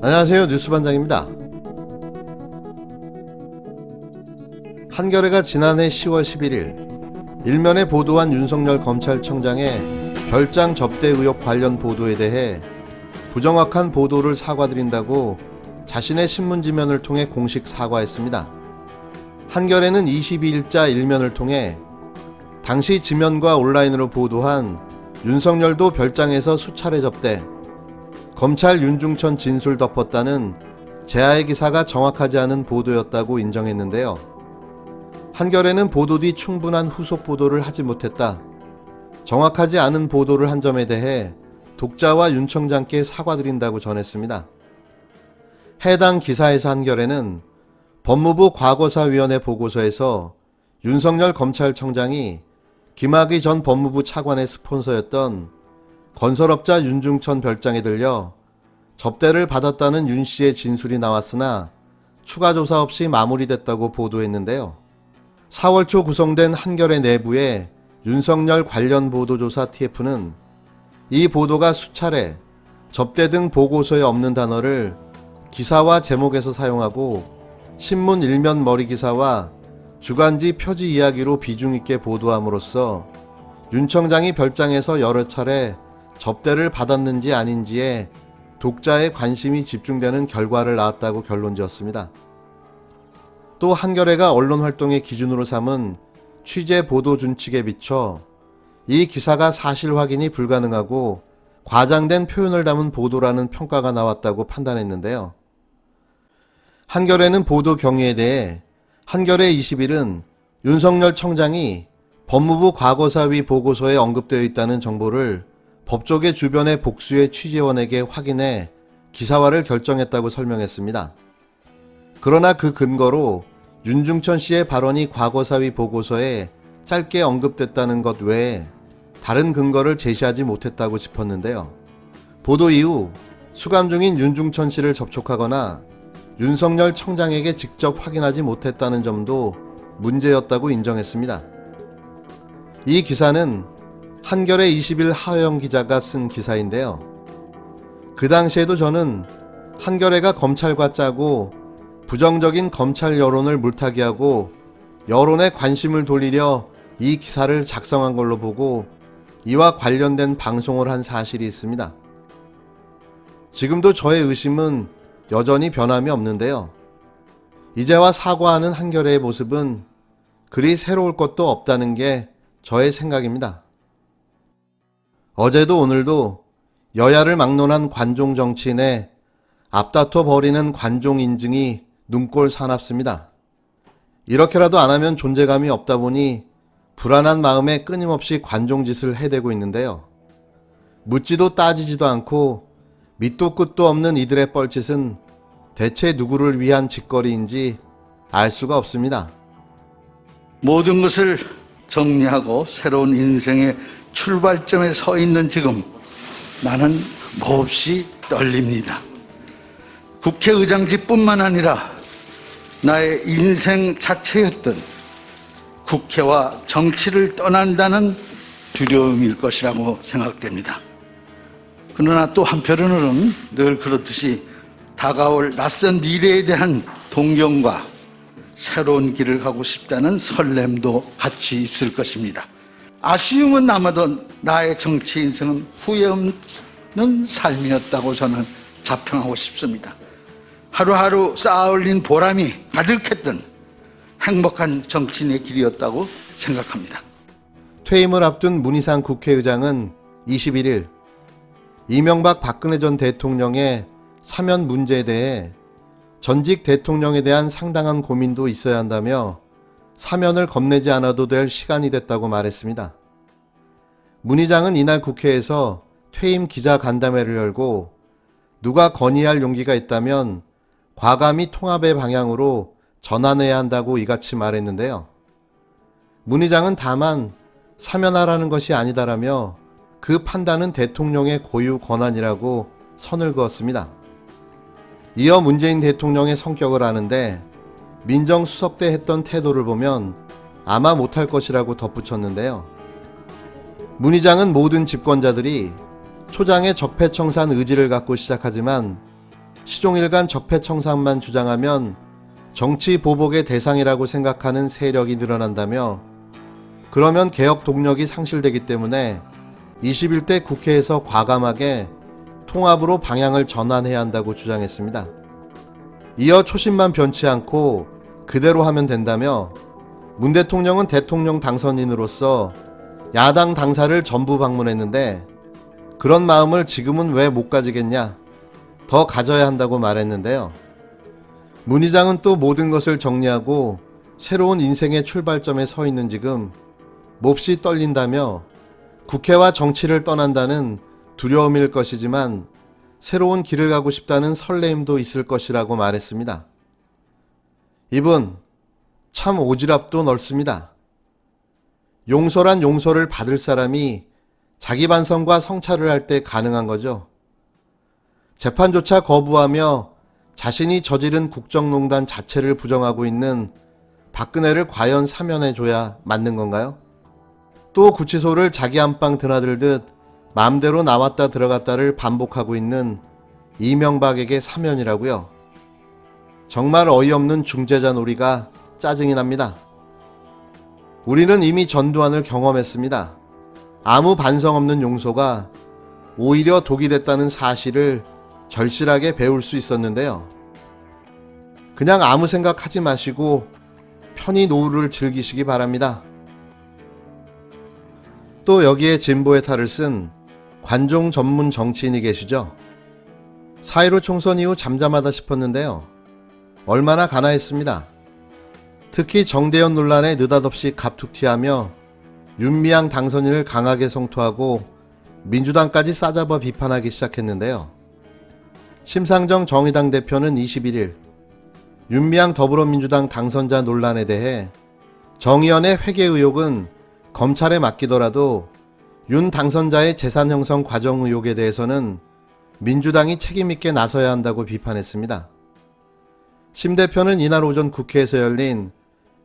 안녕하세요. 뉴스반장입니다. 한겨레가 지난해 10월 11일 일면에 보도한 윤석열 검찰청장의 별장 접대 의혹 관련 보도에 대해 부정확한 보도를 사과드린다고 자신의 신문지면을 통해 공식 사과했습니다. 한겨레는 22일자 일면을 통해 당시 지면과 온라인으로 보도한 윤석열도 별장에서 수차례 접대, 검찰 윤중천 진술 덮었다는 제아의 기사가 정확하지 않은 보도였다고 인정했는데요. 한겨레는 보도 뒤 충분한 후속 보도를 하지 못했다, 정확하지 않은 보도를 한 점에 대해 독자와 윤 청장께 사과드린다고 전했습니다. 해당 기사에서 한겨레는 법무부 과거사위원회 보고서에서 윤석열 검찰청장이 김학의 전 법무부 차관의 스폰서였던 건설업자 윤중천 별장에 들려 접대를 받았다는 윤 씨의 진술이 나왔으나 추가 조사 없이 마무리됐다고 보도했는데요. 4월 초 구성된 한겨레 내부의 윤석열 관련 보도조사 TF는 이 보도가 수차례 접대 등 보고서에 없는 단어를 기사와 제목에서 사용하고 신문 일면 머리 기사와 주간지 표지 이야기로 비중 있게 보도함으로써 윤 청장이 별장에서 여러 차례 접대를 받았는지 아닌지에 독자의 관심이 집중되는 결과를 낳았다고 결론지었습니다. 또 한겨레가 언론 활동의 기준으로 삼은 취재 보도 준칙에 비춰 이 기사가 사실 확인이 불가능하고 과장된 표현을 담은 보도라는 평가가 나왔다고 판단했는데요. 한겨레는 보도 경위에 대해 한겨레 21은 윤석열 청장이 법무부 과거사위 보고서에 언급되어 있다는 정보를 법조계 주변의 복수의 취재원에게 확인해 기사화를 결정했다고 설명했습니다. 그러나 그 근거로 윤중천 씨의 발언이 과거사위 보고서에 짧게 언급됐다는 것 외에 다른 근거를 제시하지 못했다고 짚었는데요. 보도 이후 수감 중인 윤중천 씨를 접촉하거나 윤석열 청장에게 직접 확인하지 못했다는 점도 문제였다고 인정했습니다. 이 기사는 한겨레 20일 하호영 기자가 쓴 기사인데요. 그 당시에도 저는 한겨레가 검찰과 짜고 부정적인 검찰 여론을 물타기하고 여론에 관심을 돌리려 이 기사를 작성한 걸로 보고 이와 관련된 방송을 한 사실이 있습니다. 지금도 저의 의심은 여전히 변함이 없는데요. 이제와 사과하는 한겨레의 모습은 그리 새로울 것도 없다는 게 저의 생각입니다. 어제도 오늘도 여야를 막론한 관종 정치인의 앞다퉈 버리는 관종 인증이 눈꼴 사납습니다. 이렇게라도 안 하면 존재감이 없다 보니 불안한 마음에 끊임없이 관종짓을 해대고 있는데요. 묻지도 따지지도 않고 밑도 끝도 없는 이들의 뻘짓은 대체 누구를 위한 짓거리인지 알 수가 없습니다. 모든 것을 정리하고 새로운 인생의 출발점에 서 있는 지금 나는 몹시 떨립니다. 국회의장직뿐만 아니라 나의 인생 자체였던 국회와 정치를 떠난다는 두려움일 것이라고 생각됩니다. 그러나 또 한편으로는 늘 그렇듯이 다가올 낯선 미래에 대한 동경과 새로운 길을 가고 싶다는 설렘도 같이 있을 것입니다. 아쉬움은 남아도 나의 정치 인생은 후회 없는 삶이었다고 저는 자평하고 싶습니다. 하루하루 쌓아올린 보람이 가득했던 행복한 정치인의 길이었다고 생각합니다. 퇴임을 앞둔 문희상 국회의장은 21일 이명박 박근혜 전 대통령의 사면 문제에 대해 전직 대통령에 대한 상당한 고민도 있어야 한다며 사면을 겁내지 않아도 될 시간이 됐다고 말했습니다. 문 의장은 이날 국회에서 퇴임 기자간담회를 열고 누가 건의할 용기가 있다면 과감히 통합의 방향으로 전환해야 한다고 이같이 말했는데요. 문 의장은 다만 사면하라는 것이 아니다라며 그 판단은 대통령의 고유 권한이라고 선을 그었습니다. 이어 문재인 대통령의 성격을 아는데 민정수석 때 했던 태도를 보면 아마 못할 것이라고 덧붙였는데요. 문 의장은 모든 집권자들이 초장의 적폐청산 의지를 갖고 시작하지만 시종일관 적폐청산만 주장하면 정치 보복의 대상이라고 생각하는 세력이 늘어난다며, 그러면 개혁 동력이 상실되기 때문에 21대 국회에서 과감하게 통합으로 방향을 전환해야 한다고 주장했습니다. 이어 초심만 변치 않고 그대로 하면 된다며, 문 대통령은 대통령 당선인으로서 야당 당사를 전부 방문했는데 그런 마음을 지금은 왜 못 가지겠냐, 더 가져야 한다고 말했는데요. 문 의장은 또 모든 것을 정리하고 새로운 인생의 출발점에 서 있는 지금 몹시 떨린다며, 국회와 정치를 떠난다는 두려움일 것이지만 새로운 길을 가고 싶다는 설레임도 있을 것이라고 말했습니다. 이분 참 오지랖도 넓습니다. 용서란 용서를 받을 사람이 자기 반성과 성찰을 할 때 가능한 거죠. 재판조차 거부하며 자신이 저지른 국정농단 자체를 부정하고 있는 박근혜를 과연 사면해줘야 맞는 건가요? 또 구치소를 자기 안방 드나들듯 마음대로 나왔다 들어갔다를 반복하고 있는 이명박에게 사면이라고요? 정말 어이없는 중재자 놀이가 짜증이 납니다. 우리는 이미 전두환을 경험했습니다. 아무 반성 없는 용서가 오히려 독이 됐다는 사실을 절실하게 배울 수 있었는데요. 그냥 아무 생각하지 마시고 편히 노후를 즐기시기 바랍니다. 또 여기에 진보의 탈을 쓴 관종 전문 정치인이 계시죠. 4.15 총선 이후 잠잠하다 싶었는데요. 얼마나 가나했습니다. 특히 정대현 논란에 느닷없이 갑툭튀하며 윤미향 당선인을 강하게 성토하고 민주당까지 싸잡아 비판하기 시작했는데요. 심상정 정의당 대표는 21일 윤미향 더불어민주당 당선자 논란에 대해 정의연의 회계 의혹은 검찰에 맡기더라도 윤 당선자의 재산 형성 과정 의혹에 대해서는 민주당이 책임있게 나서야 한다고 비판했습니다. 심 대표는 이날 오전 국회에서 열린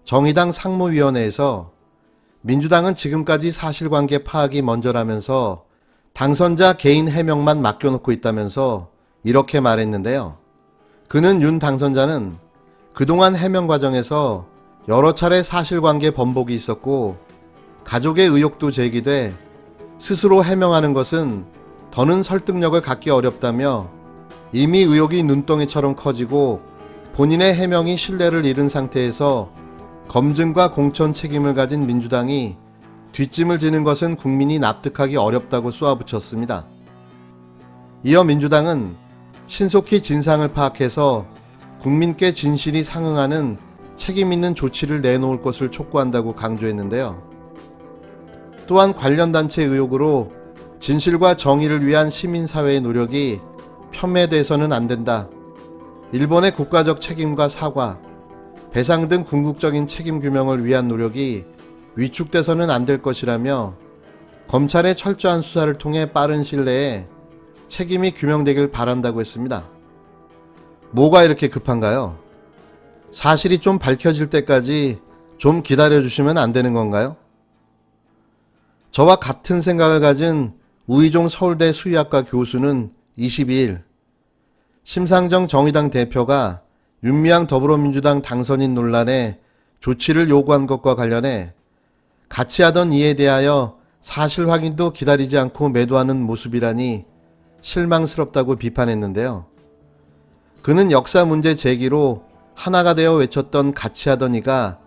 정의당 상무위원회에서 민주당은 지금까지 사실관계 파악이 먼저라면서 당선자 개인 해명만 맡겨놓고 있다면서 이렇게 말했는데요. 그는 윤 당선자는 그동안 해명 과정에서 여러 차례 사실관계 번복이 있었고 가족의 의혹도 제기돼 스스로 해명하는 것은 더는 설득력을 갖기 어렵다며 이미 의혹이 눈덩이처럼 커지고 본인의 해명이 신뢰를 잃은 상태에서 검증과 공천 책임을 가진 민주당이 뒷짐을 지는 것은 국민이 납득하기 어렵다고 쏘아붙였습니다. 이어 민주당은 신속히 진상을 파악해서 국민께 진실이 상응하는 책임있는 조치를 내놓을 것을 촉구한다고 강조했는데요. 또한 관련 단체 의혹으로 진실과 정의를 위한 시민사회의 노력이 폄훼돼서는 안 된다. 일본의 국가적 책임과 사과, 배상 등 궁극적인 책임 규명을 위한 노력이 위축돼서는 안 될 것이라며 검찰의 철저한 수사를 통해 빠른 시일 내에 책임이 규명되길 바란다고 했습니다. 뭐가 이렇게 급한가요? 사실이 좀 밝혀질 때까지 좀 기다려주시면 안 되는 건가요? 저와 같은 생각을 가진 우이종 서울대 수의학과 교수는 22일 심상정 정의당 대표가 윤미향 더불어민주당 당선인 논란에 조치를 요구한 것과 관련해 같이 하던 이에 대하여 사실 확인도 기다리지 않고 매도하는 모습이라니 실망스럽다고 비판했는데요. 그는 역사 문제 제기로 하나가 되어 외쳤던 같이 하던 이가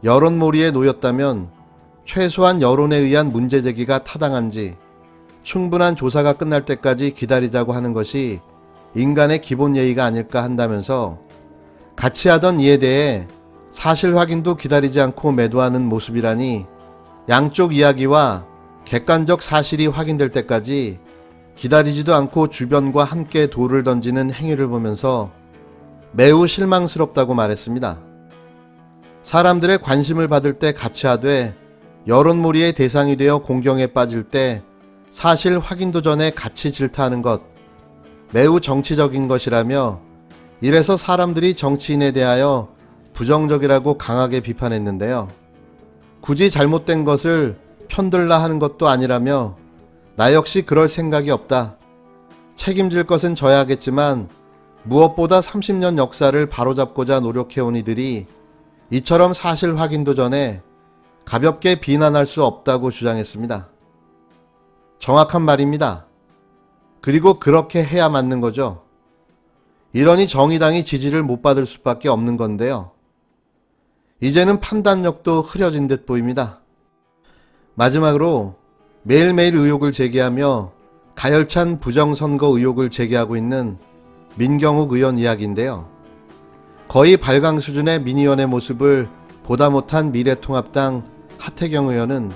여론몰이에 놓였다면 최소한 여론에 의한 문제 제기가 타당한지 충분한 조사가 끝날 때까지 기다리자고 하는 것이 인간의 기본 예의가 아닐까 한다면서 같이 하던 이에 대해 사실 확인도 기다리지 않고 매도하는 모습이라니 양쪽 이야기와 객관적 사실이 확인될 때까지 기다리지도 않고 주변과 함께 돌을 던지는 행위를 보면서 매우 실망스럽다고 말했습니다. 사람들의 관심을 받을 때 같이 하되 여론몰이의 대상이 되어 공경에 빠질 때 사실 확인도 전에 같이 질타하는 것 매우 정치적인 것이라며 이래서 사람들이 정치인에 대하여 부정적이라고 강하게 비판했는데요. 굳이 잘못된 것을 편들라 하는 것도 아니라며 나 역시 그럴 생각이 없다. 책임질 것은 져야겠지만 무엇보다 30년 역사를 바로잡고자 노력해온 이들이 이처럼 사실 확인도 전에 가볍게 비난할 수 없다고 주장했습니다. 정확한 말입니다. 그리고 그렇게 해야 맞는 거죠. 이러니 정의당이 지지를 못 받을 수밖에 없는 건데요. 이제는 판단력도 흐려진 듯 보입니다. 마지막으로 매일매일 의혹을 제기하며 가열찬 부정선거 의혹을 제기하고 있는 민경욱 의원 이야기인데요. 거의 발광 수준의 민의원의 모습을 보다 못한 미래통합당 하태경 의원은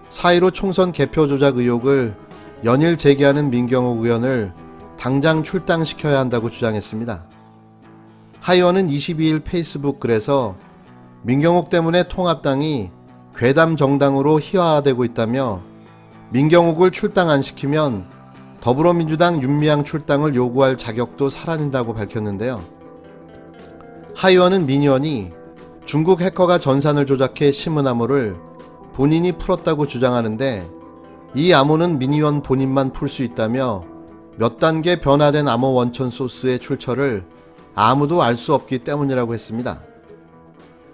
4.15 총선 개표 조작 의혹을 연일 제기하는 민경욱 의원을 당장 출당시켜야 한다고 주장했습니다. 하 의원은 22일 페이스북 글에서 민경욱 때문에 통합당이 괴담 정당으로 희화화되고 있다며 민경욱을 출당 안 시키면 더불어민주당 윤미향 출당을 요구할 자격도 사라진다고 밝혔는데요. 하 의원은 민의원이 중국 해커가 전산을 조작해 심은 암호를 본인이 풀었다고 주장하는데 이 암호는 민의원 본인만 풀 수 있다며 몇 단계 변화된 암호 원천 소스의 출처를 아무도 알 수 없기 때문이라고 했습니다.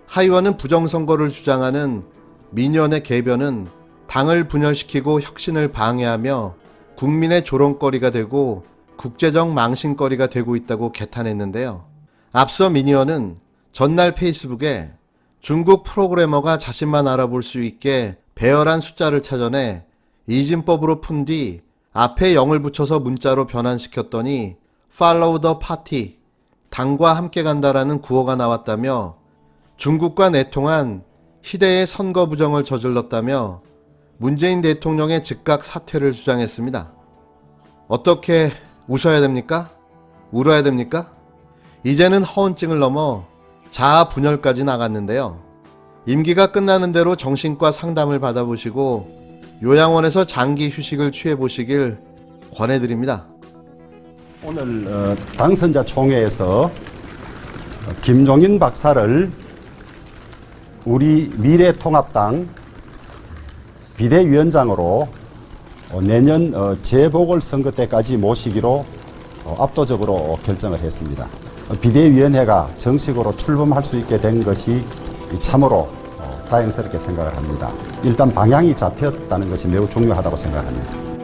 하 의원은 부정선거를 주장하는 민의원의 개변은 당을 분열시키고 혁신을 방해하며 국민의 조롱거리가 되고 국제적 망신거리가 되고 있다고 개탄했는데요. 앞서 민의원은 전날 페이스북에 중국 프로그래머가 자신만 알아볼 수 있게 배열한 숫자를 찾아내 이진법으로 푼 뒤 앞에 0을 붙여서 문자로 변환시켰더니 Follow the party, 당과 함께 간다라는 구호가 나왔다며 중국과 내통한 희대의 선거 부정을 저질렀다며 문재인 대통령의 즉각 사퇴를 주장했습니다. 어떻게 웃어야 됩니까? 울어야 됩니까? 이제는 허언증을 넘어 자아 분열까지 나갔는데요. 임기가 끝나는 대로 정신과 상담을 받아보시고 요양원에서 장기 휴식을 취해보시길 권해드립니다. 오늘 당선자 총회에서 김종인 박사를 우리 미래통합당 비대위원장으로 내년 재보궐선거 때까지 모시기로 압도적으로 결정을 했습니다. 비대위원회가 정식으로 출범할 수 있게 된 것이 참으로 다행스럽게 생각을 합니다. 일단 방향이 잡혔다는 것이 매우 중요하다고 생각합니다.